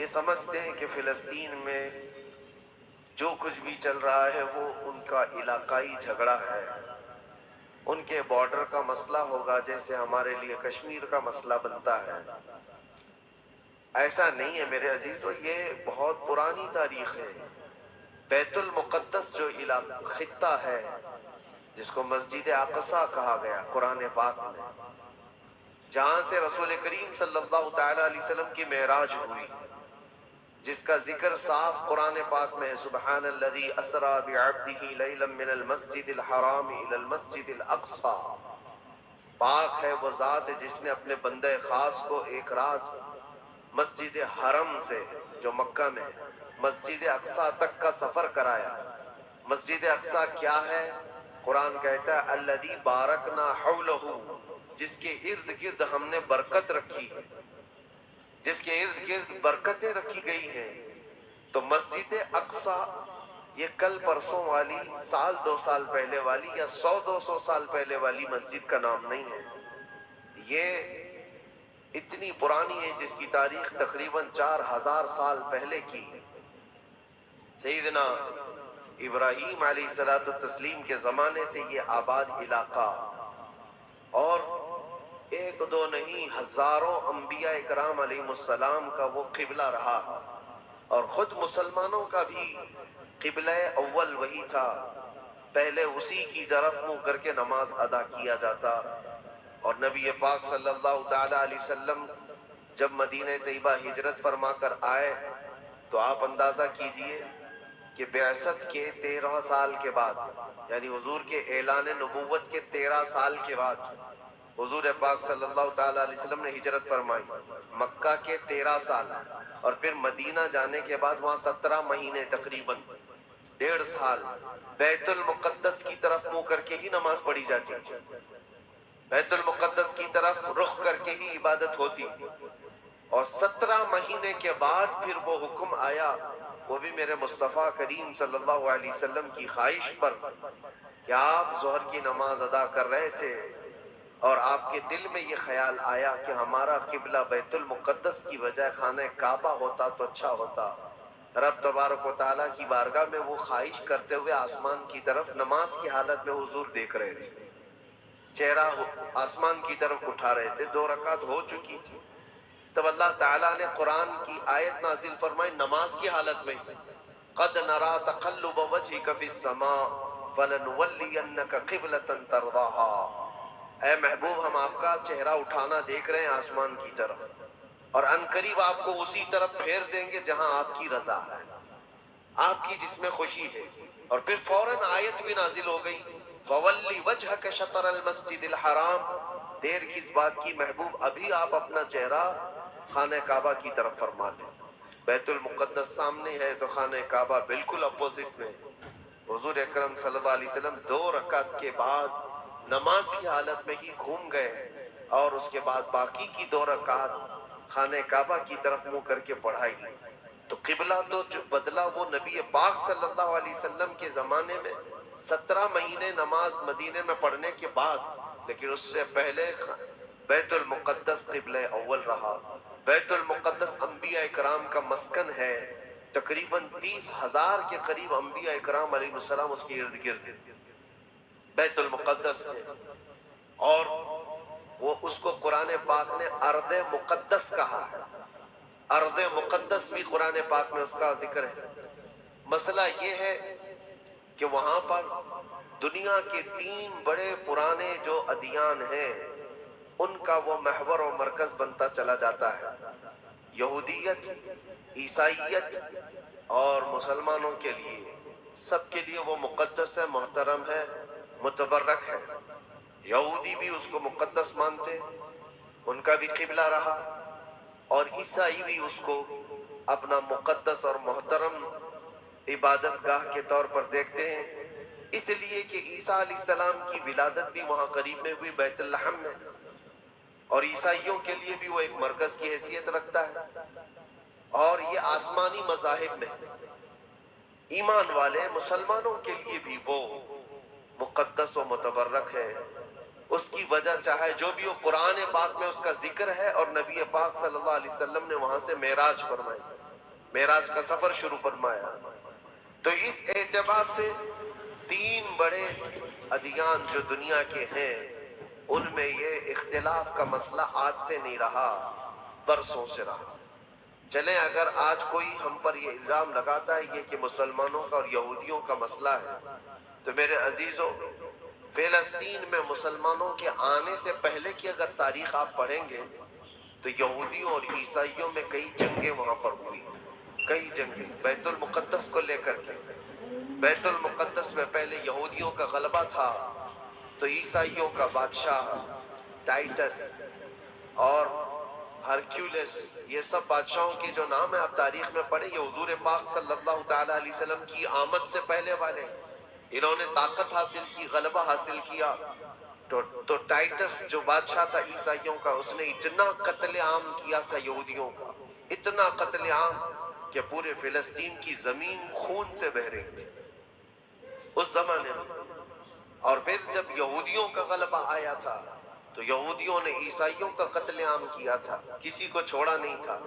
یہ سمجھتے ہیں کہ فلسطین میں جو کچھ بھی چل رہا ہے وہ ان کا علاقائی جھگڑا ہے، ان کے بارڈر کا مسئلہ ہوگا جیسے ہمارے لیے کشمیر کا مسئلہ بنتا ہے۔ ایسا نہیں ہے میرے عزیزو، یہ بہت پرانی تاریخ ہے۔ بیت المقدس جو خطہ ہے جس کو مسجد اقصی کہا گیا قرآن پاک میں، جہاں سے رسول کریم صلی اللہ تعالی علیہ وسلم کی معراج ہوئی، جس کا ذکر صاف قرآن پاک میں ہے، سبحان الذی اسری بعبدہ لیلا من المسجد الحرام الی المسجد الاقصی۔ پاک ہے وہ ذات جس نے اپنے بندہ خاص کو ایک رات مسجد حرم سے جو مکہ میں ہے مسجد اقصی تک کا سفر کرایا۔ مسجد اقصی کیا ہے؟ قرآن کہتا ہے الذی بارکنا حولہ، جس کے ارد گرد ہم نے برکت رکھی ہے، جس کے ارد گرد برکتیں رکھی گئی ہیں۔ تو مسجد اقصی یہ کل پرسوں والی، سال دو سال پہلے والی یا 100-200 سال پہلے والی مسجد کا نام نہیں ہے، یہ اتنی پرانی ہے جس کی تاریخ تقریباً 4000 سال پہلے کی۔ سیدنا ابراہیم علیہ السلام کے زمانے سے یہ آباد علاقہ، اور ایک دو نہیں ہزاروں انبیاء اکرام علیہ السلام کا وہ قبلہ رہا، اور خود مسلمانوں کا بھی قبلہ اول وہی تھا، پہلے اسی کی طرف منہ کر کے نماز ادا کیا جاتا۔ اور نبی پاک صلی اللہ تعالی علیہ وسلم جب مدینہ طیبہ ہجرت فرما کر آئے تو آپ اندازہ کیجئے کہ بعثت کے 13 سال کے بعد، یعنی حضور کے اعلان نبوت کے 13 سال کے بعد حضور پاک صلی اللہ تعالی علیہ وسلم نے ہجرت فرمائی، مکہ کے 13 سال، اور پھر مدینہ جانے کے بعد وہاں 17 مہینے تقریباً 1.5 سال بیت المقدس کی طرف منہ کر کے ہی نماز پڑھی جاتی تھی، بیت المقدس کی طرف رخ کر کے ہی عبادت ہوتی، اور 17 مہینے کے بعد پھر وہ حکم آیا، وہ بھی میرے مصطفیٰ کریم صلی اللہ علیہ وسلم کی خواہش پر، کہ آپ ظہر کی نماز ادا کر رہے تھے اور آپ کے دل میں یہ خیال آیا کہ ہمارا قبلہ بیت المقدس کی بجائے خانہ کعبہ ہوتا تو اچھا ہوتا۔ رب تبارک و تعالیٰ کی بارگاہ میں وہ خواہش کرتے ہوئے آسمان کی طرف نماز کی حالت میں حضور دیکھ رہے تھے، چہرہ آسمان کی طرف اٹھا رہے تھے، 2 رکعت ہو چکی تھی، تب اللہ تعالیٰ نے قرآن کی آیت نازل فرمائی نماز کی حالت میں، قد نرا تقلب وجهك في السماء فلنولینک قبلۃ ترضاها، اے محبوب ہم آپ کا چہرہ اٹھانا دیکھ رہے ہیں آسمان کی طرف، اور عنقریب آپ کو اسی طرف پھیر دیں گے جہاں آپ کی رضا ہے، آپ کی جس میں خوشی ہے۔ اور پھر فوراً آیت بھی نازل ہو گئی فَوَلِّ وَجْهَكَ شَطْرَ الْمَسْجِدِ الْحَرَامِ، دیر کس بات کی محبوب، ابھی آپ اپنا چہرہ خانہ کعبہ کی طرف فرما لیں، بیت المقدس سامنے ہے تو خانہ کعبہ بالکل اپوزٹ میں۔ حضور اکرم صلی اللہ علیہ وسلم 2 رکعت کے بعد نماز کی حالت میں ہی گھوم گئے، اور اس کے بعد باقی کی 2 رکعت خانہ کعبہ کی طرف منہ کر کے پڑھائی۔ تو قبلہ تو جو بدلا وہ نبی پاک صلی اللہ علیہ وسلم کے زمانے میں 17 مہینے نماز مدینے میں پڑھنے کے بعد، لیکن اس سے پہلے بیت المقدس قبلہ اول رہا۔ بیت المقدس انبیاء اکرام کا مسکن ہے، تقریباً 30,000 کے قریب انبیاء اکرام علیہ السلام اس کے ارد گرد ہیں، بیت المقدس ہے، اور وہ اس کو قرآن پاک نے ارض مقدس کہا ہے، ارض مقدس بھی قرآن پاک میں اس کا ذکر ہے۔ مسئلہ یہ ہے کہ وہاں پر دنیا کے 3 بڑے پرانے جو ادیان ہیں ان کا وہ محور و مرکز بنتا چلا جاتا ہے، یہودیت، عیسائیت اور مسلمانوں کے لیے، سب کے لیے وہ مقدس ہے، محترم ہے، متبرک ہے۔ یہودی بھی اس کو مقدس مانتے، ان کا بھی قبلہ رہا، اور عیسائی بھی اس کو اپنا مقدس اور محترم عبادت گاہ کے طور پر دیکھتے ہیں، اس لیے کہ عیسیٰ علیہ السلام کی ولادت بھی وہاں قریب میں ہوئی بیت لحم میں، اور عیسائیوں کے لیے بھی وہ ایک مرکز کی حیثیت رکھتا ہے، اور یہ آسمانی مذاہب میں ایمان والے مسلمانوں کے لیے بھی وہ مقدس و متبرک ہے۔ اس کی وجہ چاہے جو بھی ہو، قرآن پاک میں اس کا ذکر ہے، اور نبی پاک صلی اللہ علیہ وسلم نے وہاں سے معراج فرمائی۔ معراج کا سفر شروع فرمایا۔ تو اس اعتبار سے تین بڑے ادیان جو دنیا کے ہیں ان میں یہ اختلاف کا مسئلہ آج سے نہیں رہا، برسوں سے رہا۔ چلیں اگر آج کوئی ہم پر یہ الزام لگاتا ہے یہ کہ مسلمانوں کا اور یہودیوں کا مسئلہ ہے، تو میرے عزیزوں فلسطین میں مسلمانوں کے آنے سے پہلے کی اگر تاریخ آپ پڑھیں گے تو یہودیوں اور عیسائیوں میں کئی جنگیں وہاں پر ہوئی، کئی جنگیں بیت المقدس کو لے کر کے۔ بیت المقدس میں پہلے یہودیوں کا غلبہ تھا تو عیسائیوں کا بادشاہ ٹائٹس اور ہرکیولس، یہ سب بادشاہوں کے جو نام ہیں آپ تاریخ میں پڑھیں، یہ حضور پاک صلی اللہ تعالیٰ علیہ وسلم کی آمد سے پہلے والے، انہوں نے طاقت حاصل کی، غلبہ حاصل کیا۔ تو ٹائٹس جو بادشاہ تھا عیسائیوں کا، اس نے اتنا قتل عام کیا تھا یہودیوں کا، اتنا قتل عام کہ پورے فلسطین کی زمین خون سے بہہ رہی تھی اس زمانے میں۔ اور پھر جب یہودیوں کا غلبہ آیا تھا تو یہودیوں نے عیسائیوں کا قتل عام کیا تھا، کسی کو چھوڑا نہیں تھا۔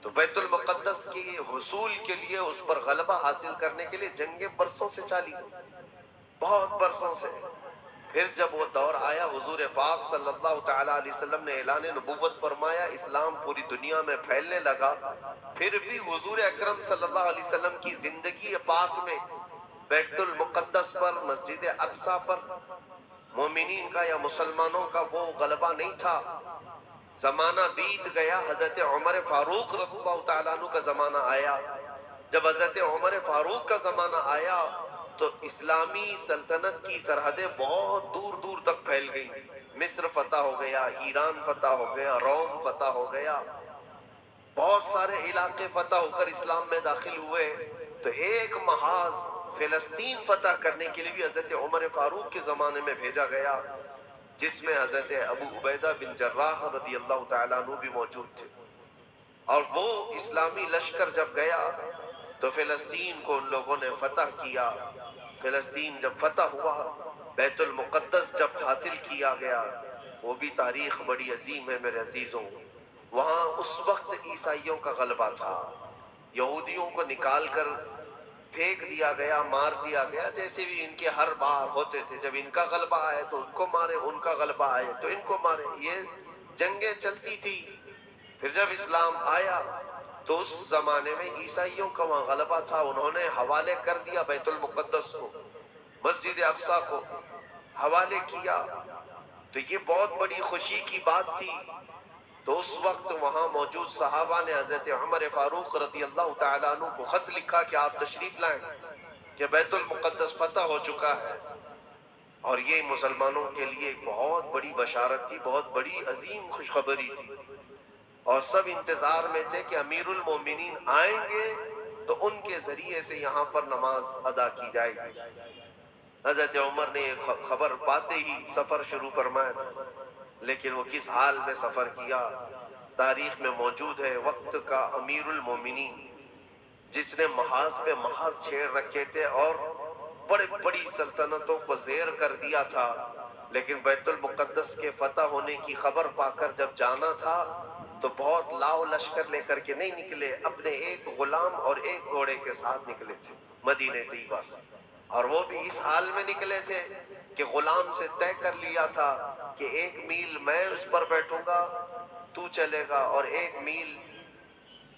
تو بیت المقدس کے حصول کے لیے، اس پر غلبہ حاصل کرنے کے لیے جنگیں برسوں سے چالی، بہت برسوں سے۔ پھر جب وہ دور آیا، حضور پاک صلی اللہ تعالیٰ علیہ وسلم نے اعلان نبوت فرمایا، اسلام پوری دنیا میں پھیلنے لگا، پھر بھی حضور اکرم صلی اللہ علیہ وسلم کی زندگی پاک میں بیت المقدس پر، مسجد اقصیٰ پر مومنین کا یا مسلمانوں کا وہ غلبہ نہیں تھا۔ زمانہ بیت گیا، حضرت عمر فاروق رضی اللہ تعالیٰ عنہ کا زمانہ آیا۔ جب حضرت عمر فاروق کا زمانہ آیا تو اسلامی سلطنت کی سرحدیں بہت دور دور تک پھیل گئی، مصر فتح ہو گیا، ایران فتح ہو گیا، روم فتح ہو گیا، بہت سارے علاقے فتح ہو کر اسلام میں داخل ہوئے۔ تو ایک محاذ فلسطین فتح کرنے کے لیے بھی حضرت عمر فاروق کے زمانے میں بھیجا گیا، جس میں حضرت ابو عبیدہ بن جراح رضی اللہ تعالیٰ عنہ بھی موجود تھے۔ اور وہ اسلامی لشکر جب گیا تو فلسطین کو ان لوگوں نے فتح کیا۔ فلسطین جب فتح ہوا، بیت المقدس جب حاصل کیا گیا، وہ بھی تاریخ بڑی عظیم ہے میرے عزیزوں۔ وہاں اس وقت عیسائیوں کا غلبہ تھا، یہودیوں کو نکال کر پھینک دیا گیا، مار دیا گیا، جیسے بھی ان کے ہر بار ہوتے تھے، جب ان کا غلبہ آئے تو ان کو مارے، ان کا غلبہ آئے تو ان کو مارے، یہ جنگیں چلتی تھی۔ پھر جب اسلام آیا تو اس زمانے میں عیسائیوں کا وہاں غلبہ تھا، انہوں نے حوالے کر دیا بیت المقدس کو، مسجد اقصیٰ کو حوالے کیا۔ تو یہ بہت بڑی خوشی کی بات تھی۔ تو اس وقت وہاں موجود صحابہ نے حضرت عمر فاروق رضی اللہ تعالیٰ عنہ کو خط لکھا کہ آپ تشریف لائیں کہ بیت المقدس فتح ہو چکا ہے۔ اور یہ مسلمانوں کے لیے ایک بہت بڑی بشارت تھی، بہت بڑی عظیم خوشخبری تھی، اور سب انتظار میں تھے کہ امیر المومنین آئیں گے تو ان کے ذریعے سے یہاں پر نماز ادا کی جائے گی۔ حضرت عمر نے یہ خبر پاتے ہی سفر شروع فرمایا تھا، لیکن وہ کس حال میں سفر کیا تاریخ میں موجود ہے۔ وقت کا امیر المومنین جس نے محاذ پہ محاذ چھیڑ رکھے تھے اور بڑے بڑی سلطنتوں کو زیر کر دیا تھا، لیکن بیت المقدس کے فتح ہونے کی خبر پا کر جب جانا تھا تو بہت لاؤ لشکر لے کر کے نہیں نکلے، اپنے ایک غلام اور ایک گھوڑے کے ساتھ نکلے تھے مدینہ طیبہ سے۔ اور وہ بھی اس حال میں نکلے تھے کہ غلام سے طے کر لیا تھا کہ 1 میل میں اس پر بیٹھوں گا، تو چلے گا، اور 1 میل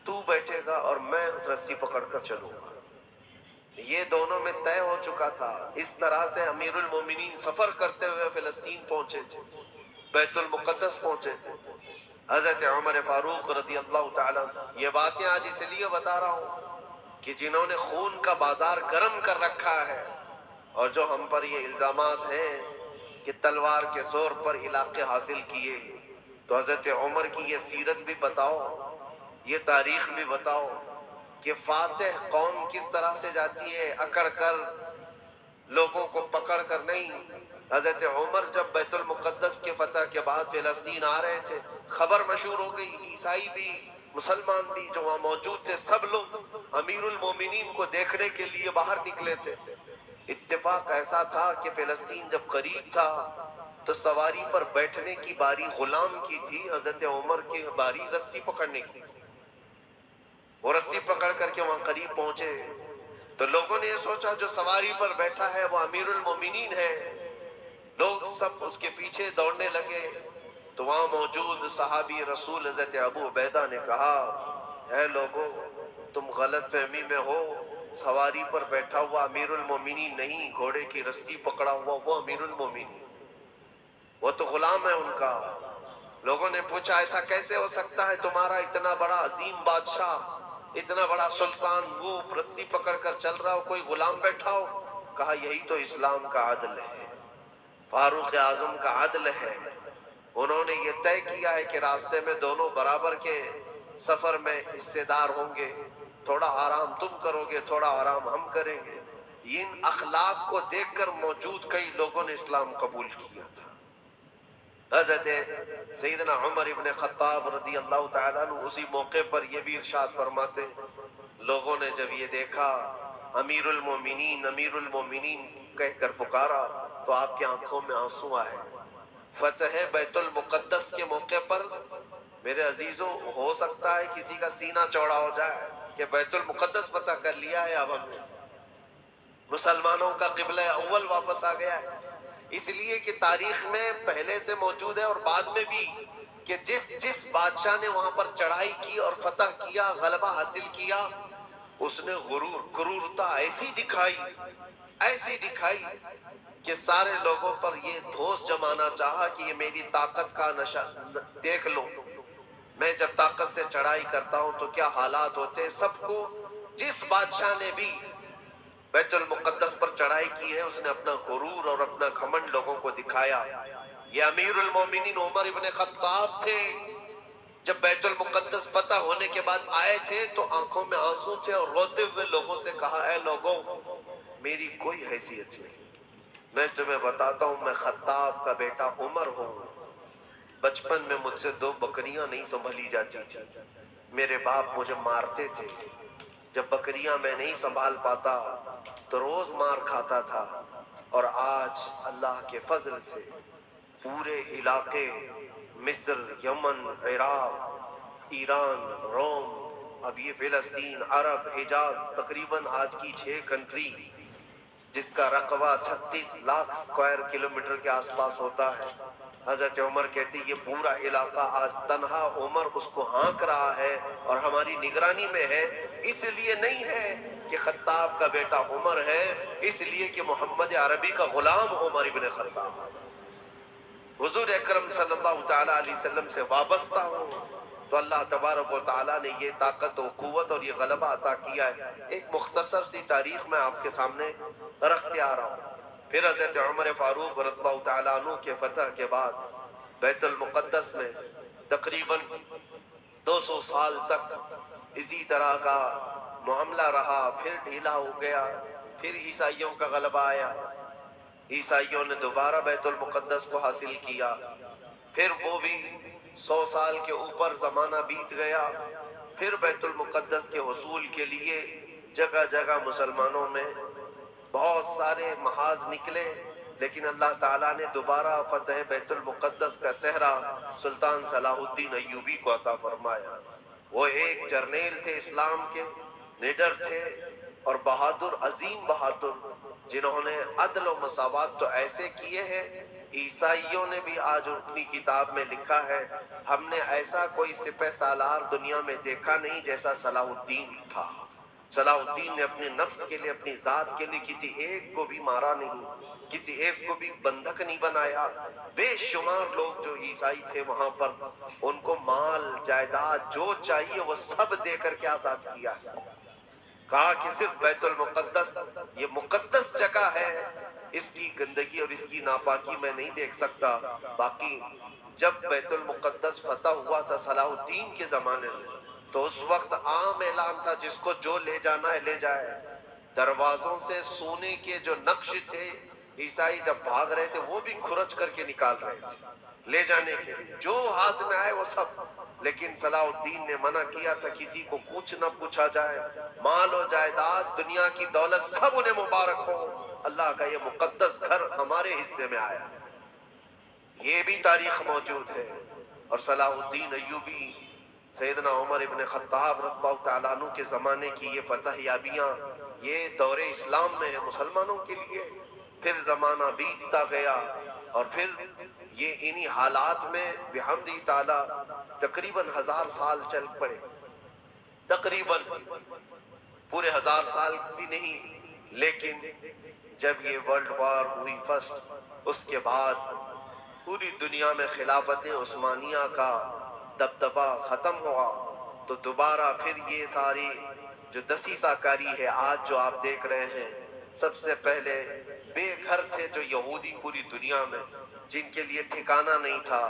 تو بیٹھے گا اور میں رسی پکڑ کر چلوں گا۔ یہ دونوں میں طے ہو چکا تھا۔ اس طرح سے امیر المومنین سفر کرتے ہوئے فلسطین پہنچے تھے، بیت المقدس پہنچے تھے۔ حضرت عمر فاروق رضی اللہ تعالیٰ، یہ باتیں آج اس لیے بتا رہا ہوں کہ جنہوں نے خون کا بازار گرم کر رکھا ہے، اور جو ہم پر یہ الزامات ہیں کہ تلوار کے زور پر علاقے حاصل کیے، تو حضرت عمر کی یہ سیرت بھی بتاؤ، یہ تاریخ بھی بتاؤ کہ فاتح قوم کس طرح سے جاتی ہے، اکڑ کر، لوگوں کو پکڑ کر نہیں۔ حضرت عمر جب بیت المقدس کے فتح کے بعد فلسطین آ رہے تھے، خبر مشہور ہو گئی، عیسائی بھی مسلمان بھی جو وہاں موجود تھے، سب لوگ امیر المومنین کو دیکھنے کے لیے باہر نکلے تھے۔ اتفاق ایسا تھا کہ فلسطین جب قریب تھا تو سواری پر بیٹھنے کی باری غلام کی تھی، حضرت عمر کی باری رسی پکڑنے کی تھی۔ وہ رسی پکڑ کر پہنچے تو لوگوں نے یہ سوچا جو سواری پر بیٹھا ہے وہ امیر المومنین ہے، لوگ سب اس کے پیچھے دوڑنے لگے۔ تو وہاں موجود صحابی رسول حضرت ابو عبیدہ نے کہا اے لوگو تم غلط فہمی میں ہو، سواری پر بیٹھا ہوا امیر المومنین نہیں، گھوڑے کی رسی پکڑا ہوا وہ امیر المومنین، وہ تو غلام ہے ان کا۔ لوگوں نے پوچھا ایسا کیسے ہو سکتا ہے، تمہارا اتنا بڑا عظیم بادشاہ، اتنا بڑا سلطان، وہ رسی پکڑ کر چل رہا ہو، کوئی غلام بیٹھا ہو؟ کہا یہی تو اسلام کا عدل ہے، فاروق اعظم کا عدل ہے۔ انہوں نے یہ طے کیا ہے کہ راستے میں دونوں برابر کے سفر میں حصے دار ہوں گے، تھوڑا آرام تم کرو گے، تھوڑا آرام ہم کریں گے۔ ان اخلاق کو دیکھ کر موجود کئی لوگوں نے اسلام قبول کیا تھا۔ حضرت سیدنا عمر ابن خطاب رضی اللہ تعالیٰ عنہ اسی موقع پر یہ بھی ارشاد فرماتے، لوگوں نے جب یہ دیکھا امیر المومنین کہہ کر پکارا تو آپ کی آنکھوں میں آنسو آئے۔ فتح بیت المقدس کے موقع پر میرے عزیزوں ہو سکتا ہے کسی کا سینہ چوڑا ہو جائے کہ بیت المقدس فتح کر لیا ہے، اب ہم نے مسلمانوں کا قبلہ اول واپس آ گیا ہے۔ اس لیے کہ تاریخ میں پہلے سے موجود ہے اور بعد میں بھی کہ جس بادشاہ نے وہاں پر چڑھائی کی اور فتح کیا، غلبہ حاصل کیا، اس نے غرورتا ایسی دکھائی کہ سارے لوگوں پر یہ دھوس جمانا چاہا کہ یہ میری طاقت کا نشہ دیکھ لو، میں جب طاقت سے چڑھائی کرتا ہوں تو کیا حالات ہوتے ہیں۔ سب کو جس بادشاہ نے بھی بیت المقدس پر چڑھائی کی ہے اس نے اپنا غرور اور اپنا گھمنڈ لوگوں کو دکھایا۔ یہ امیر المومنین عمر ابن خطاب تھے، جب بیت المقدس فتح ہونے کے بعد آئے تھے تو آنکھوں میں آنسو تھے اور روتے ہوئے لوگوں سے کہا اے لوگوں میری کوئی حیثیت نہیں، میں تمہیں بتاتا ہوں میں خطاب کا بیٹا عمر ہوں، بچپن میں مجھ سے 2 بکریاں نہیں سنبھلی جاتی تھی، میرے باپ مجھے مارتے تھے، جب بکریاں میں نہیں سنبھال پاتا تو روز مار کھاتا تھا، اور آج اللہ کے فضل سے پورے علاقے مصر، یمن، عراق، ایران، روم، اب یہ فلسطین، عرب، حجاز، تقریباً آج کی 6 کنٹری جس کا رقبہ 36 لاکھ اسکوائر کلومیٹر کے آس پاس ہوتا ہے۔ حضرت عمر کہتے یہ پورا علاقہ آج تنہا عمر اس کو ہانک رہا ہے اور ہماری نگرانی میں ہے، اس لیے نہیں ہے کہ خطاب کا بیٹا عمر ہے، اس لیے کہ محمد عربی کا غلام عمر ابن خطاب حضور اکرم صلی اللہ تعالیٰ علیہ وسلم سے وابستہ ہوں تو اللہ تبارک و تعالیٰ نے یہ طاقت و قوت اور یہ غلبہ عطا کیا ہے۔ ایک مختصر سی تاریخ میں آپ کے سامنے رکھتے آ رہا ہوں۔ پھر حضرت عمر فاروق رضی اللہ تعالیٰ عنہ کے فتح کے بعد بیت المقدس میں تقریباً 200 سال تک اسی طرح کا معاملہ رہا، پھر ڈھیلا ہو گیا، پھر عیسائیوں کا غلبہ آیا، عیسائیوں نے دوبارہ بیت المقدس کو حاصل کیا، پھر وہ بھی 100 سال کے اوپر زمانہ بیت گیا، پھر بیت المقدس کے حصول کے لیے جگہ جگہ مسلمانوں میں بہت سارے محاذ نکلے، لیکن اللہ تعالیٰ نے دوبارہ فتح بیت المقدس کا صحرا سلطان صلاح الدین ایوبی کو عطا فرمایا۔ وہ ایک جرنیل تھے، اسلام کے لیڈر تھے اور بہادر، عظیم بہادر، جنہوں نے عدل و مساوات تو ایسے کیے ہیں، عیسائیوں نے بھی آج اپنی کتاب میں لکھا ہے ہم نے ایسا کوئی سپہ سالار دنیا میں دیکھا نہیں جیسا صلاح الدین تھا۔ صلاح الدین نے اپنے نفس کے لیے، اپنی ذات کے لیے کسی ایک کو بھی مارا نہیں، کسی ایک کو بھی بندھک نہیں بنایا۔ بے شمار لوگ جو عیسائی تھے وہاں پر ان کو مال جائیداد جو چاہیے وہ سب دے کر کے آزاد کیا، کہا کہ صرف بیت المقدس یہ مقدس جگہ ہے، اس کی گندگی اور اس کی ناپاکی میں نہیں دیکھ سکتا۔ باقی جب بیت المقدس فتح ہوا تھا صلاح الدین کے زمانے میں تو اس وقت عام اعلان تھا جس کو جو لے جانا ہے لے جائے۔ دروازوں سے سونے کے جو نقش تھے عیسائی جب بھاگ رہے تھے وہ بھی کھرچ کر کے نکال رہے تھے لے جانے کے لیے، جو ہاتھ میں آئے وہ سب، لیکن صلاح الدین نے منع کیا تھا کسی کو کچھ نہ پوچھا جائے، مال و جائیداد، دنیا کی دولت سب انہیں مبارک ہو، اللہ کا یہ مقدس گھر ہمارے حصے میں آیا۔ یہ بھی تاریخ موجود ہے۔ اور صلاح الدین ایوبی سیدنا عمر ابن خطاب رضی اللہ تعالیٰ عنہ کے زمانے کی یہ فتح یابیاں یہ دور اسلام میں ہے مسلمانوں کے لیے. پھر زمانہ بیتتا گیا اور پھر یہ انہی حالات میں بحمد تعالیٰ تقریباً 1000 سال چل پڑے. تقریباً پورے 1000 سال بھی نہیں، لیکن جب یہ ورلڈ وار ہوئی فرسٹ، اس کے بعد پوری دنیا میں خلافت عثمانیہ کا دبدبہ ختم ہوا، تو دوبارہ پھر یہ ساری جو دسیسہ کاری ہے آج جو آپ دیکھ رہے ہیں. سب سے پہلے بے گھر تھے جو یہودی پوری دنیا میں، جن کے لیے ٹھکانہ نہیں تھا،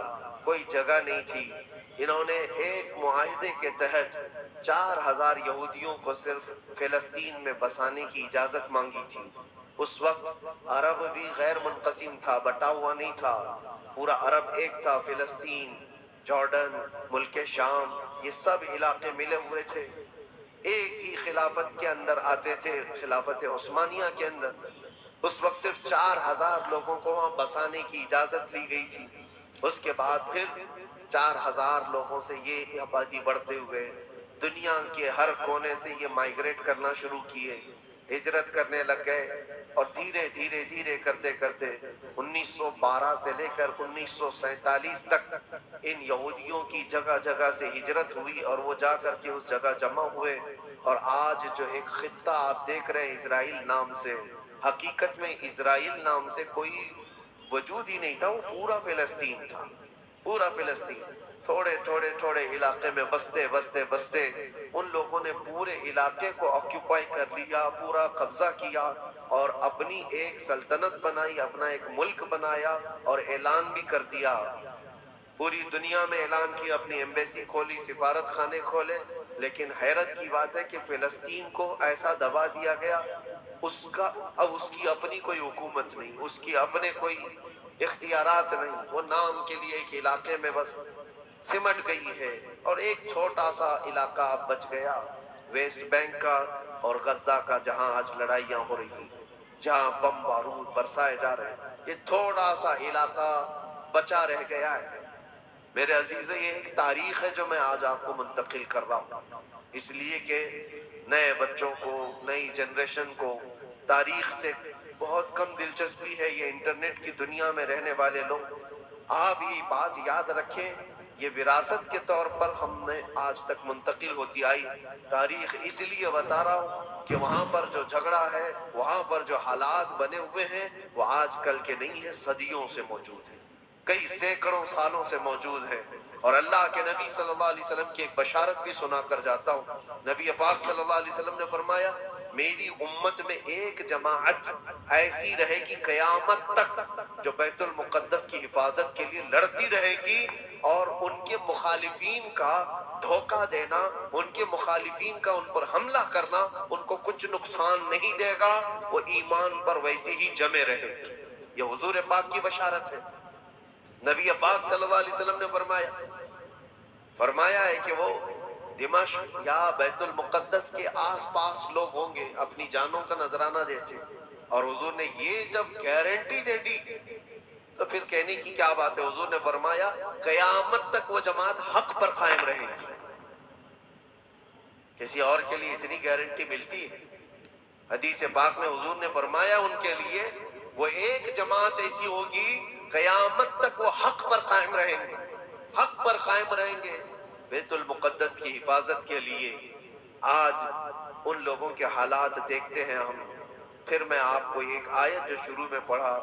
کوئی جگہ نہیں تھی. انہوں نے ایک معاہدے کے تحت 4000 یہودیوں کو صرف فلسطین میں بسانے کی اجازت مانگی تھی. اس وقت عرب بھی غیر منقسم تھا، بٹا ہوا نہیں تھا، پورا عرب ایک تھا. فلسطین، جارڈن، ملک شام، یہ سب علاقے ملے ہوئے تھے، ایک ہی خلافت کے اندر آتے تھے، خلافت عثمانیہ کے اندر. اس وقت صرف 4000 لوگوں کو وہاں بسانے کی اجازت لی گئی تھی. اس کے بعد پھر 4000 لوگوں سے یہ آبادی بڑھتے ہوئے دنیا کے ہر کونے سے یہ مائیگریٹ کرنا شروع کیے، ہجرت کرنے لگ گئے. اور دھیرے دھیرے دھیرے کرتے کرتے 1912 سے لے کر 1947 تک ان یہودیوں کی جگہ جگہ سے ہجرت ہوئی اور وہ جا کر کے اس جگہ جمع ہوئے. اور آج جو ایک خطہ آپ دیکھ رہے ہیں اسرائیل نام سے، حقیقت میں اسرائیل نام سے کوئی وجود ہی نہیں تھا، وہ پورا فلسطین تھا، پورا فلسطین. تھوڑے تھوڑے تھوڑے علاقے میں بستے بستے بستے ان لوگوں نے پورے علاقے کو آکیوپائی کر لیا، پورا قبضہ کیا اور اپنی ایک سلطنت بنائی، اپنا ایک ملک بنایا اور اعلان بھی کر دیا. پوری دنیا میں اعلان کیا، اپنی ایمبیسی کھولی، سفارت خانے کھولے. لیکن حیرت کی بات ہے کہ فلسطین کو ایسا دبا دیا گیا، اب اس کی اپنی کوئی حکومت نہیں، اس کی اپنے کوئی اختیارات نہیں. وہ نام کے لیے ایک علاقے میں بس سمٹ گئی ہے. اور ایک چھوٹا سا علاقہ اب بچ گیا ویسٹ بینک کا اور غزہ کا، جہاں آج لڑائیاں ہو رہی ہیں، جہاں بم بارود برسائے جا رہے ہیں. یہ تھوڑا سا علاقہ بچا رہ گیا ہے. میرے عزیزو، یہ ایک تاریخ ہے جو میں آج آپ کو منتقل کر رہا ہوں، اس لیے کہ نئے بچوں کو، نئی جنریشن کو تاریخ سے بہت کم دلچسپی ہے. یہ انٹرنیٹ کی دنیا میں رہنے والے لوگ، آپ یہ بات یاد رکھیں، یہ وراثت کے طور پر ہم نے آج تک منتقل ہوتی آئی. تاریخ اس لیے بتا رہا ہوں کہ وہاں پر جو جھگڑا ہے، وہاں پر جو حالات بنے ہوئے ہیں، وہ آج کل کے نہیں ہیں، صدیوں سے موجود ہیں، کئی سینکڑوں سالوں سے موجود ہے. اور اللہ کے نبی صلی اللہ علیہ وسلم کی ایک بشارت بھی سنا کر جاتا ہوں. نبی پاک صلی اللہ علیہ وسلم نے فرمایا، میری امت میں ایک جماعت ایسی رہے گی قیامت تک جو بیت المقدس کی حفاظت کے لیے لڑتی رہے گی، اور ان کے مخالفین کا دھوکہ دینا، ان کے مخالفین کا ان پر حملہ کرنا ان کو کچھ نقصان نہیں دے گا، وہ ایمان پر ویسے ہی جمے رہے گی. یہ حضور پاک کی بشارت ہے. نبی پاک صلی اللہ علیہ وسلم نے فرمایا ہے کہ وہ دمشق یا بیت المقدس کے آس پاس لوگ ہوں گے اپنی جانوں کا نذرانہ دیتے. اور حضور نے یہ جب گارنٹی دے دی تو پھر کہنے کی کیا بات ہے. حضور نے فرمایا قیامت تک وہ جماعت حق پر قائم رہے گی. کسی اور کے لیے اتنی گارنٹی ملتی ہے؟ حدیث پاک میں حضور نے فرمایا ان کے لیے وہ ایک جماعت ایسی ہوگی قیامت تک وہ حق پر قائم رہیں گے، حق پر قائم رہیں گے بیت المقدس کی حفاظت کے لیے. آج ان لوگوں کے حالات دیکھتے ہیں ہم. پھر میں آپ کو ایک آیت جو شروع میں پڑھا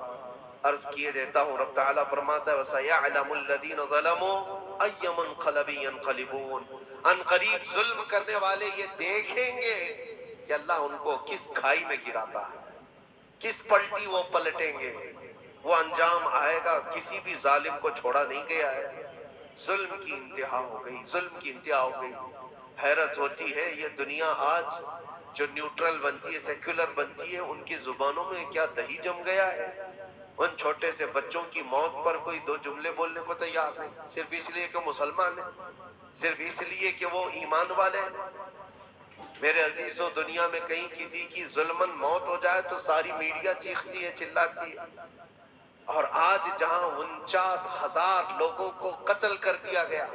عرض کیے دیتا ہوں. رب تعالیٰ فرماتا ہے وَسَيَعْلَمُ الَّذِينَ ظَلَمُوا أَيَّ مُنْقَلَبٍ يَنْقَلِبُونَ. ان قریب ظلم کرنے والے یہ دیکھیں گے کہ اللہ ان کو کس کھائی میں گراتا ہے، کس پلٹی وہ پلٹیں گے. وہ انجام آئے گا، کسی بھی ظالم کو چھوڑا نہیں گیا ہے. ظلم کی انتہا ہو گئی، ظلم کی انتہا ہو گئی. حیرت ہوتی ہے یہ دنیا آج جو نیوٹرل بنتی ہے، سیکولر بنتی ہے، ان کی زبانوں میں کیا دہی جم گیا ہے. ان چھوٹے سے بچوں کی موت پر کوئی دو جملے بولنے کو تیار نہیں، صرف اس لیے کہ مسلمان ہیں، صرف اس لیے کہ وہ ایمان والے ہیں. میرے عزیزو، دنیا میں کہیں کسی کی ظلمن موت ہو جائے تو ساری میڈیا چیختی ہے، چلاتی ہے. اور آج جہاں 49,000 لوگوں کو قتل کر دیا گیا،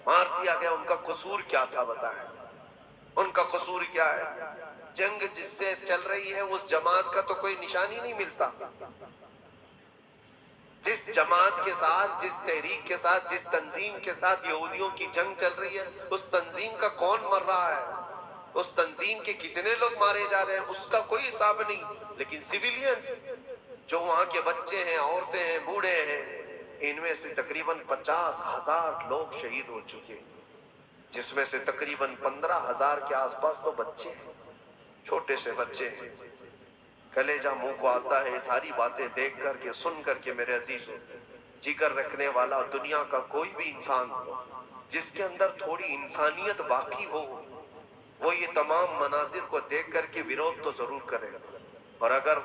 مار دیا گیا. ان کا قصور کیا تھا بتائیں؟ ان کا قصور کیا ہے؟ جنگ جس سے چل رہی ہے اس جماعت کا تو کوئی نشانی نہیں ملتا. جس جماعت کے ساتھ، جس تحریک کے ساتھ، جس تنظیم کے ساتھ یہودیوں کی جنگ چل رہی ہے، اس تنظیم کا کون مر رہا ہے، اس تنظیم کے کتنے لوگ مارے جا رہے ہیں، اس کا کوئی حساب نہیں. لیکن سیویلینز جو وہاں کے بچے ہیں، عورتیں ہیں، بوڑھے ہیں، ان میں سے تقریباً 50,000 لوگ شہید ہو چکے، جس میں سے تقریباً 15,000 کے آس پاس تو بچے ہیں، چھوٹے سے بچے ہیں. کلیجہ منہ کو آتا ہے یہ ساری باتیں دیکھ کر کے، سن کر کے. میرے عزیزوں، جگر رکھنے والا دنیا کا کوئی بھی انسان جس کے اندر تھوڑی انسانیت باقی ہو، وہ یہ تمام مناظر کو دیکھ کر کے ویرودھ تو ضرور کرے. اور اگر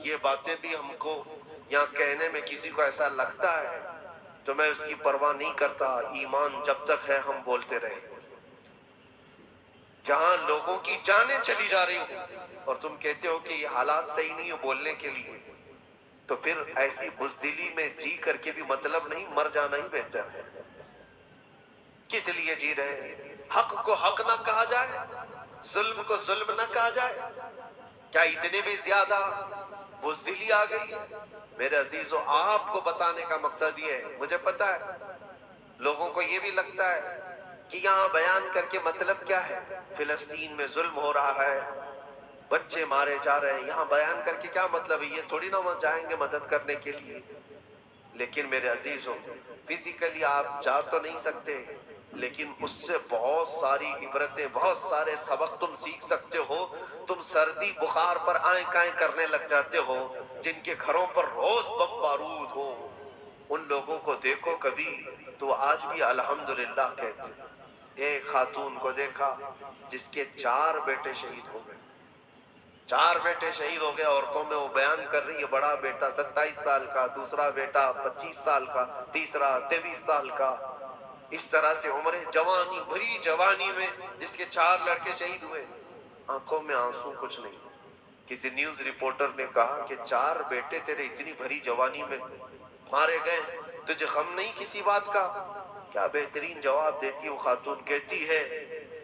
یہ باتیں بھی ہم کو یہاں کہنے میں کسی کو ایسا لگتا ہے تو میں اس کی پرواہ نہیں کرتا. ایمان جب تک ہے ہم بولتے رہیں. جہاں لوگوں کی جانیں چلی جا رہی ہوں اور تم کہتے ہو کہ یہ حالات صحیح نہیں ہو بولنے کے لیے، تو پھر ایسی بزدلی میں جی کر کے بھی مطلب نہیں، مر جانا ہی بہتر ہے. کس لیے جی رہے ہیں؟ حق کو حق نہ کہا جائے، ظلم کو ظلم نہ کہا جائے. کیا اتنے بھی زیادہ بزدلی آ گئی ہے؟ میرے عزیزو، آپ کو بتانے کا مقصد یہ ہے. مجھے پتا ہے لوگوں کو یہ بھی لگتا ہے کہ یہاں بیان کر کے مطلب کیا ہے؟ فلسطین میں ظلم ہو رہا ہے، بچے مارے جا رہے ہیں، یہاں بیان کر کے کیا مطلب ہے؟ یہ تھوڑی نہ وہاں جائیں گے مدد کرنے کے لیے. لیکن میرے عزیزوں، فزیکلی آپ جا تو نہیں سکتے، لیکن اس سے بہت ساری عبرتیں، بہت سارے سبق تم سیکھ سکتے ہو. تم سردی بخار پر آئیں کائیں کرنے لگ جاتے ہو، جن کے گھروں پر روز بم بارود ہو، ان لوگوں کو دیکھو کبھی تو آج بھی الحمدللہ کہتے. ایک خاتون کو دیکھا جس کے 4 بیٹے شہید ہو گئے، 4 بیٹے شہید ہو گئے. عورتوں میں وہ بیان کر رہی ہے، بڑا بیٹا 27 سال کا، دوسرا بیٹا 25 سال کا، تیسرا 23 سال کا. اس طرح سے عمر جوانی، بھری جوانی میں جس کے 4 لڑکے شہید ہوئے. آنکھوں میں آنسو کچھ نہیں. کسی نیوز رپورٹر نے کہا کہ 4 بیٹے تیرے اتنی بھری جوانی میں مارے گئے، تجھے غم نہیں کسی بات کا؟ کیا بہترین جواب دیتی وہ خاتون، کہتی ہے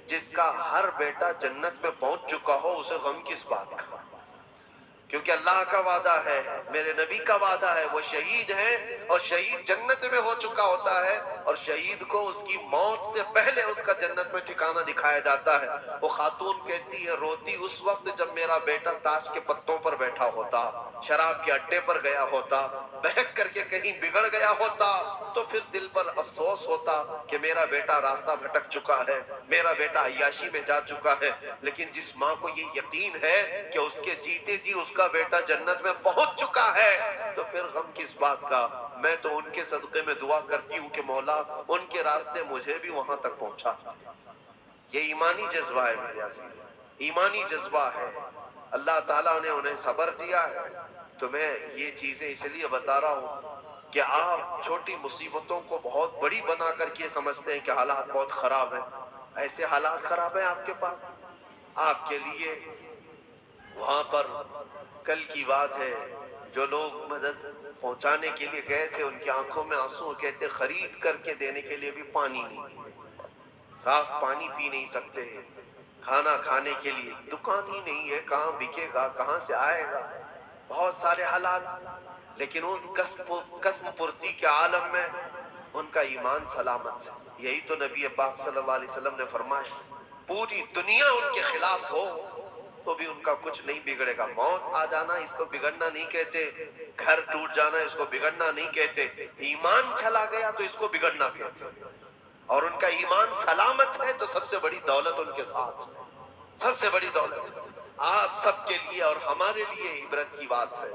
جس کا ہر بیٹا جنت میں پہنچ چکا ہو اسے غم کس بات کا؟ کیونکہ اللہ کا وعدہ ہے، میرے نبی کا وعدہ ہے، وہ شہید ہیں اور شہید جنت میں ہو چکا ہوتا ہے، اور شہید کو اس کی موت سے پہلے اس کا جنت میں ٹھکانہ دکھایا جاتا ہے. وہ خاتون کہتی ہے روتی اس وقت جب میرا بیٹا تاش کے پتوں پر بیٹھا ہوتا، شراب کے اڈے پر گیا ہوتا، بہک کر کے کہیں بگڑ گیا ہوتا، تو پھر دل پر افسوس ہوتا کہ میرا بیٹا راستہ بھٹک چکا ہے، میرا بیٹا عیاشی میں جا چکا ہے. لیکن جس ماں کو یہ یقین ہے کہ اس کے جیتے جی اس کا بیٹا جنت میں پہنچ چکا ہے، تو پھر غم کس بات کا؟ میں تو ان کے صدقے میں دعا کرتی ہوں کہ مولا ان کے راستے مجھے بھی وہاں تک پہنچا. یہ ایمانی جذبہ ہے میرے عزیز، ایمانی جذبہ ہے. اللہ تعالیٰ نے انہیں صبر دیا ہے. تو میں یہ چیزیں اس لیے بتا رہا ہوں کہ آپ چھوٹی مصیبتوں کو بہت بڑی بنا کر کے سمجھتے ہیں کہ حالات بہت خراب ہیں. ایسے حالات خراب ہیں آپ کے پاس. آپ کے لیے وہاں پر کل کی بات ہے، جو لوگ مدد پہنچانے کے لیے گئے تھے ان کی آنکھوں میں آنسو، کہتے خرید کر کے دینے کے لیے بھی پانی نہیں ہے، صاف پانی پی نہیں سکتے، کھانا کھانے کے لیے دکان ہی نہیں ہے، کہاں بکے گا، کہاں سے آئے گا، بہت سارے حالات. لیکن ان قسم پرسی کے عالم میں ان کا ایمان سلامت ہے. یہی تو نبی پاک صلی اللہ علیہ وسلم نے فرمایا، پوری دنیا ان کے خلاف ہو تو بھی ان کا کچھ نہیں بگڑے گا. موت آ جانا اس کو بگڑنا نہیں کہتے، گھر ٹوٹ جانا اس کو بگڑنا نہیں کہتے، ایمان چلا گیا تو اس کو بگڑنا کہتے. اور ان کا ایمان سلامت ہے تو سب سے بڑی دولت ان کے ساتھ ہے، سب سے بڑی دولت. آپ سب کے لیے اور ہمارے لیے عبرت کی بات ہے.